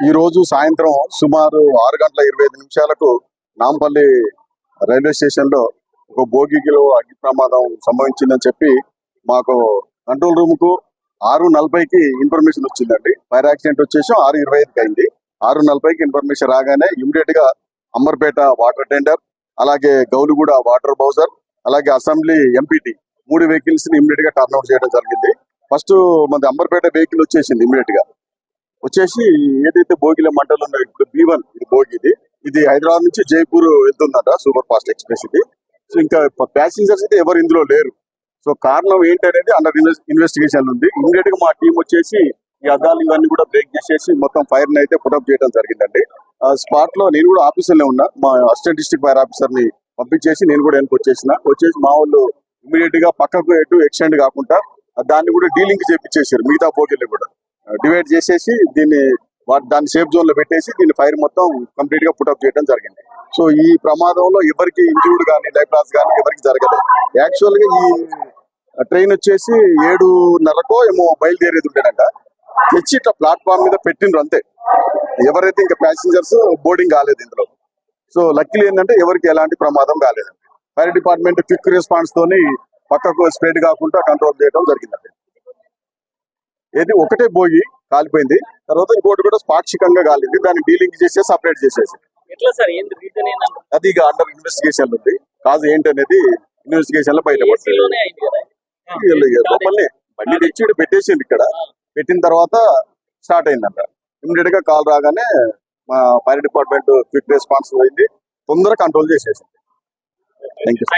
ఈ రోజు సాయంత్రం సుమారు 6:25 నాంపల్లి రైల్వే స్టేషన్ లో ఒక బోగిలో అగ్ని ప్రమాదం సంభవించిందని చెప్పి మాకు కంట్రోల్ రూమ్ కు 6:40కి ఇన్ఫర్మేషన్ వచ్చిందండి. ఫైర్ యాక్సిడెంట్ వచ్చేసి 6:25కి అయింది. 6:40కి ఇన్ఫర్మేషన్ రాగానే ఇమీడియట్ గా అంబర్పేట వాటర్ టెండర్, అలాగే గౌలిగూడ వాటర్ బౌజర్, అలాగే అసెంబ్లీ ఎంపీటీ 3 వెహికల్స్ ని ఇమీడియట్ గా టర్న్ అవుట్ చేయడం జరిగింది. ఫస్ట్ మన అంబర్పేట వెహికల్ వచ్చేసింది ఇమీడియట్ గా వచ్చేసి ఏదైతే బోగిలో మంటలు ఉన్నాయో ఇప్పుడు B1 ఇది బోగి ఇది హైదరాబాద్ నుంచి జైపూర్ వెళ్తుందట సూపర్ ఫాస్ట్ ఎక్స్ప్రెస్ ఇది. సో ఇంకా ప్యాసింజర్స్ అయితే ఎవరు ఇందులో లేరు. సో కారణం ఏంటనేది అండర్ ఇన్వెస్టిగేషన్ ఉంది. ఇమీడియట్ గా మా టీం వచ్చేసి ఈ అద్దాలు ఇవన్నీ కూడా బ్రేక్ చేసేసి మొత్తం ఫైర్ ని అయితే పుటప్ చేయడం జరిగిందండి. స్పాట్ లో నేను కూడా ఆఫీసర్లో ఉన్నా, మా అసిస్టెంట్ డిస్ట్రిక్ట్ ఫైర్ ఆఫీసర్ ని పంపించేసి నేను కూడా వెనక్కి వచ్చేసి మా వాళ్ళు ఇమీడియట్ గా పక్కకు ఎటు ఎక్స్టెండ్ కాకుండా దాన్ని కూడా డీలింక్ చేపించేసారు. మిగతా బోగిల్ని కూడా డివైడ్ చేసేసి దాన్ని సేఫ్ జోన్ లో పెట్టేసి దీన్ని ఫైర్ మొత్తం కంప్లీట్ గా పుటప్ చేయడం జరిగింది. సో ఈ ప్రమాదంలో ఎవరికి ఇంజూర్డ్ కానీ లైఫ్ లాస్ కానీ ఎవరికి జరగలేదు. యాక్చువల్ గా ఈ ట్రైన్ వచ్చేసి 7:30కో ఏమో బయలుదేరేది ఉండేనంట. తెచ్చి ఇట్లా ప్లాట్ఫామ్ మీద పెట్టిండ్రు అంతే. ఎవరైతే ఇంకా ప్యాసింజర్స్ బోర్డింగ్ కాలేదు ఇందులో. సో లక్కీలు ఏంటంటే ఎవరికి ఎలాంటి ప్రమాదం కాలేదండి. ఫైర్ డిపార్ట్మెంట్ క్విక్ రెస్పాన్స్ తోని పక్కకు స్ప్రెడ్ కాకుండా కంట్రోల్ చేయడం జరిగిందండి. ఏది ఒకటే బోగి కాలిపోయింది, తర్వాత ఇంకోటి కూడా పాక్షికంగా కాలింది. దాన్ని డీలింక్ చేసి సపరేట్ చేసేసి అది ఇక అండర్ ఇన్వెస్టిగేషన్ ఉంది. కాదు ఏంటనేది ఇన్వెస్టిగేషన్ లో బయటపడుతుంది. లోపలనే బండి తెచ్చి పెట్టేసింది. ఇక్కడ పెట్టిన తర్వాత స్టార్ట్ అయిందంట. ఇమీడియట్ గా కాల్ రాగానే మా ఫైర్ డిపార్ట్మెంట్ క్విక్ రెస్పాన్స్ అయింది, తొందరగా కంట్రోల్ చేసేసింది. Thank you.